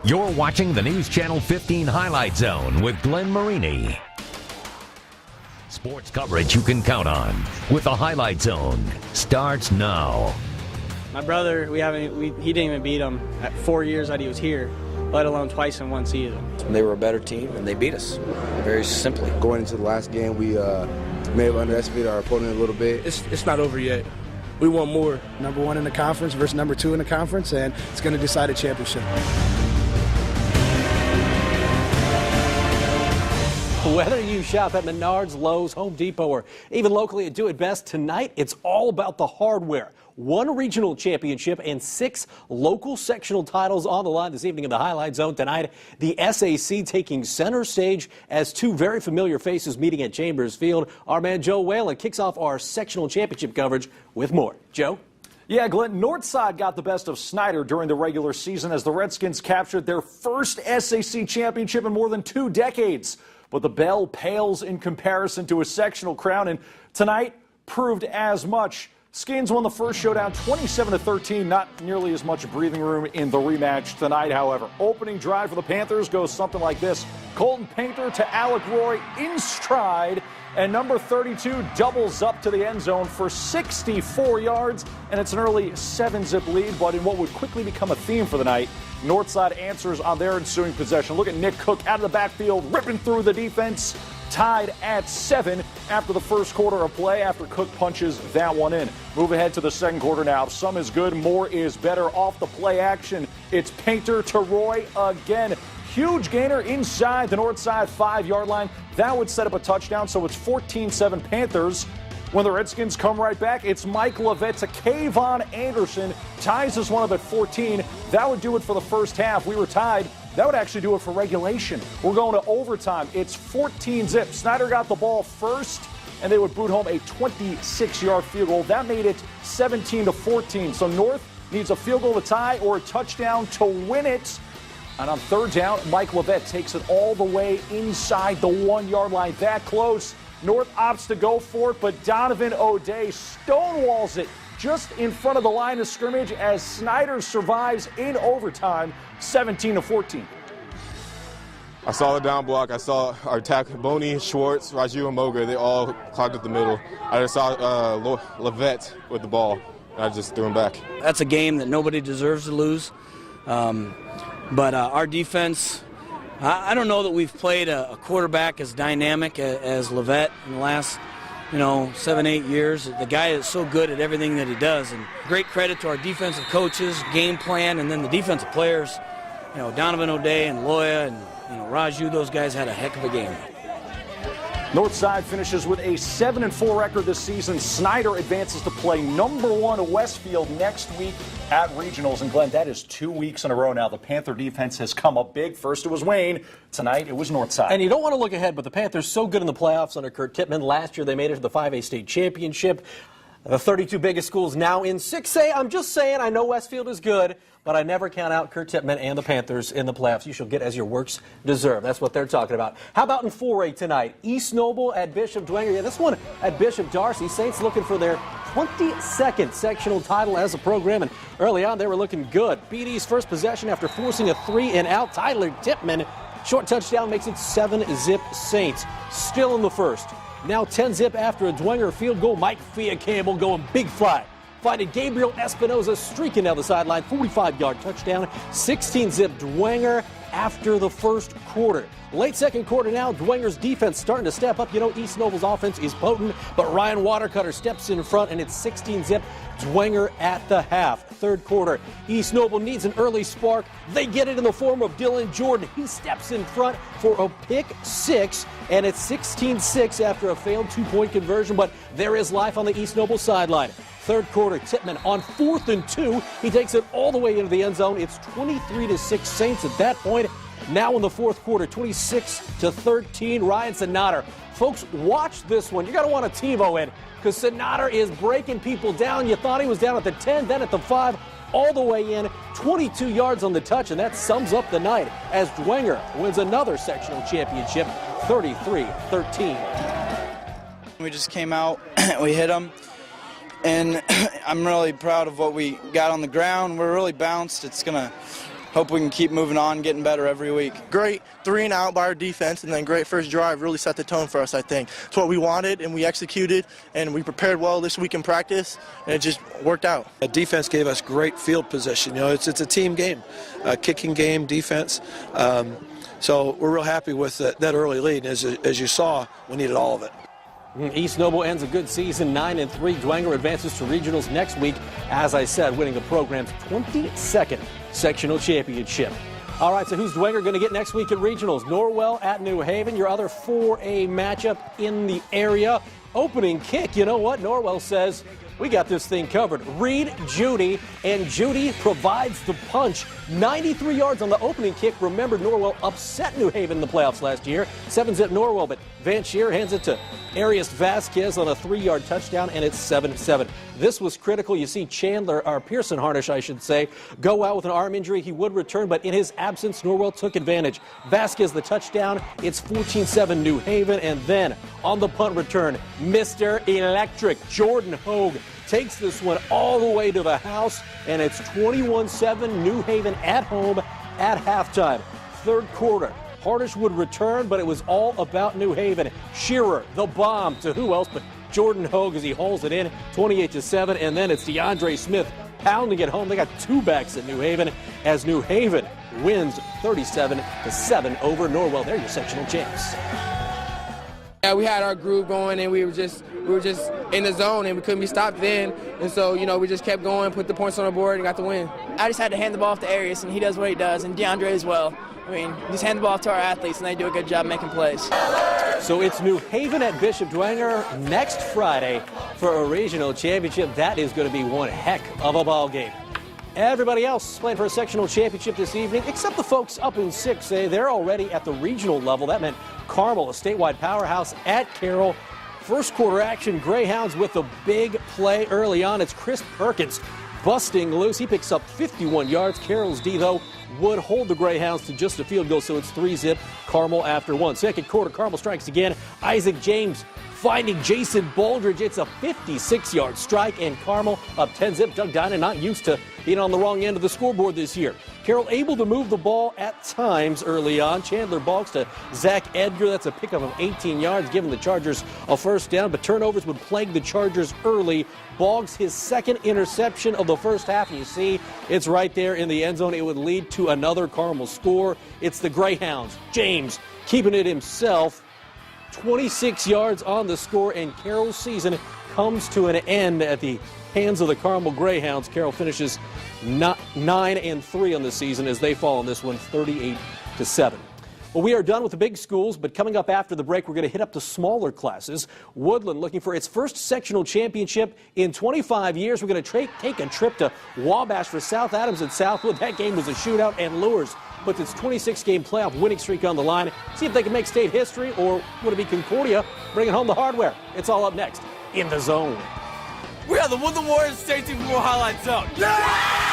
You're watching the News Channel 15 Highlight Zone with Glenn Marini. Sports coverage you can count on with the Highlight Zone starts now. My brother, he didn't even beat him at 4 years that he was here, let alone twice in one season. They were a better team, and they beat us, very simply. Going into the last game, we may have underestimated our opponent a little bit. It's not over yet. We want more. Number 1 in the conference versus number 2 in the conference, and it's going to decide a championship. Whether you shop at Menards, Lowe's, Home Depot, or even locally at Do It Best, tonight it's all about the hardware. 1 regional championship and 6 local sectional titles on the line this evening in the Highlight Zone. Tonight, the SAC taking center stage as 2 very familiar faces meeting at Chambers Field. Our man Joe Whalen kicks off our sectional championship coverage with more. Joe? Yeah, Glenn, Northside got the best of Snyder during the regular season as the Redskins captured their first SAC championship in more than 2 decades. But the bell pales in comparison to a sectional crown, and tonight proved as much. Skins won the first showdown 27-13, not nearly as much breathing room in the rematch tonight, however. Opening drive for the Panthers goes something like this. Colton Painter to Alec Roy in stride, and number 32 doubles up to the end zone for 64 yards, and it's an early 7-zip lead, but in what would quickly become a theme for the night, Northside answers on their ensuing possession. Look at Nick Cook out of the backfield, ripping through the defense, tied at 7 after the first quarter of play after Cook punches that one in. Move ahead to the second quarter now. Some is good, more is better. Off the play action, it's Painter to Roy again. Huge gainer inside the Northside 5-yard line. That would set up a touchdown, so it's 14-7 Panthers. When the Redskins come right back, it's Mike Levitt to Kayvon Anderson. Ties us one up at 14. That would do it for the first half. We were tied. That would actually do it for regulation. We're going to overtime. It's 14-zip. Snyder got the ball first, and they would boot home a 26-yard field goal. That made it 17-14. So North needs a field goal to tie or a touchdown to win it. And on third down, Mike Levitt takes it all the way inside the 1-yard line. That close. North opts to go for it, but Donovan O'Day stonewalls it just in front of the line of scrimmage as Snyder survives in overtime, 17-14. I saw the down block. I saw our tackle, Boney, Schwartz, Raju, and Moger. They all clogged up the middle. I just saw Levitt with the ball, and I just threw him back. That's a game that nobody deserves to lose. But our defense, I don't know that we've played a quarterback as dynamic as Levitt in the last, 7-8 years. The guy is so good at everything that he does. And great credit to our defensive coaches, game plan, and then the defensive players. Donovan O'Day and Loya and, Raju, those guys had a heck of a game. Northside finishes with a 7-4 record this season. Snyder advances to play number 1 at Westfield next week at regionals. And Glenn, that is 2 weeks in a row now. The Panther defense has come up big. First it was Wayne. Tonight it was Northside. And you don't want to look ahead, but the Panthers so good in the playoffs under Kurt Tippmann. Last year they made it to the 5A state championship. The 32 biggest schools now in 6A. I'm just saying, I know Westfield is good, but I never count out Kurt Tippmann and the Panthers in the playoffs. You shall get as your works deserve. That's what they're talking about. How about in 4A tonight? East Noble at Bishop Dwenger. Yeah, this one at Bishop Darcy. Saints looking for their 22nd sectional title as a program, and early on they were looking good. BD's first possession after forcing a 3-and-out. Tyler Tippmann, short touchdown, makes it 7-zip Saints. Still in the first. Now 10-zip after a Dwenger field goal. Mike Fia-Campbell going big fly. Finding Gabriel Espinoza streaking down the sideline. 45-yard touchdown. 16-zip Dwenger after the first quarter. Late second quarter now, Dwenger's defense starting to step up. East Noble's offense is potent, but Ryan Watercutter steps in front, and it's 16-zip Dwenger at the half. Third quarter, East Noble needs an early spark. They get it in the form of Dylan Jordan. He steps in front for a pick 6, and it's 16-6 after a failed 2-point conversion, but there is life on the East Noble sideline. Third quarter, Tippmann on 4th and 2. He takes it all the way into the end zone. It's 23-6 Saints at that point. Now in the fourth quarter, 26-13, Ryan Sinader. Folks, watch this one. You're going to want to TiVo it because Sinader is breaking people down. You thought he was down at the 10, then at the 5, all the way in. 22 yards on the touch, and that sums up the night as Dwenger wins another sectional championship, 33-13. We just came out, we hit them, and I'm really proud of what we got on the ground. We're really bounced. It's going to hope we can keep moving on, getting better every week. Great 3-and-out by our defense, and then great first drive really set the tone for us, I think. It's what we wanted, and we executed, and we prepared well this week in practice, and it just worked out. The defense gave us great field position. You know, it's a team game, kicking game, defense. So we're real happy with that early lead. As you saw, we needed all of it. East Noble ends a good season, 9-3. Dwenger advances to regionals next week, as I said, winning the program's 22nd sectional championship. All right, so who's Dwenger going to get next week at regionals? Norwell at New Haven, your other 4A matchup in the area. Opening kick, you know what? Norwell says, we got this thing covered. Reed Judy, and Judy provides the punch. 93 yards on the opening kick. Remember, Norwell upset New Haven in the playoffs last year. 7-zip Norwell, but Van Scheer hands it to Arias Vasquez on a 3-yard touchdown, and it's 7-7. This was critical. You see Chandler, or Pearson Harnish, I should say, go out with an arm injury. He would return, but in his absence, Norwell took advantage. Vasquez, the touchdown. It's 14-7 New Haven, and then on the punt return, Mr. Electric, Jordan Hogue, takes this one all the way to the house, and it's 21-7 New Haven at home at halftime. Third quarter, Harnish would return, but it was all about New Haven. Shearer, the bomb to who else but Jordan Hogue as he hauls it in, 28-7, and then it's DeAndre Smith pounding it home. They got two backs at New Haven as New Haven wins 37-7 over Norwell. They're your sectional champs. Yeah, we had our groove going, and we were just in the zone, and we couldn't be stopped then. And so, you know, we just kept going, put the points on the board, and got the win. I just had to hand the ball off to Arias, and he does what he does, and DeAndre as well. I mean, just hand the ball off to our athletes, and they do a good job making plays. So it's New Haven at Bishop Dwenger next Friday for a regional championship. That is going to be one heck of a ball game. Everybody else playing for a sectional championship this evening, except the folks up in 6A. They're already at the regional level. That meant Carmel, a statewide powerhouse, at Carroll. First quarter action, Greyhounds with a big play early on. It's Chris Perkins busting loose. He picks up 51 yards. Carroll's D, though, would hold the Greyhounds to just a field goal, so it's 3-zip Carmel after one. Second quarter, Carmel strikes again. Isaac James finding Jason Baldridge. It's a 56-yard strike, and Carmel up 10-zip. Doug Dynan not used to being on the wrong end of the scoreboard this year. Carroll able to move the ball at times early on. Chandler Boggs to Zach Edgar. That's a pickup of 18 yards, giving the Chargers a first down, but turnovers would plague the Chargers early. Boggs, his second interception of the first half. You see, it's right there in the end zone. It would lead to another Carmel score. It's the Greyhounds. James keeping it himself. 26 yards on the score, and Carroll's season comes to an end at the hands of the Carmel Greyhounds. Carroll finishes 9-3 on the season as they fall on this one, 38-7. Well, we are done with the big schools, but coming up after the break, we're going to hit up the smaller classes. Woodland looking for its first sectional championship in 25 years. We're going to take a trip to Wabash for South Adams and Southwood. That game was a shootout, and Lures puts its 26-game playoff winning streak on the line. See if they can make state history, or would it be Concordia bringing home the hardware? It's all up next in The Zone. We are the Woodland Warriors. Stay tuned for more Highlight Zone. Yeah!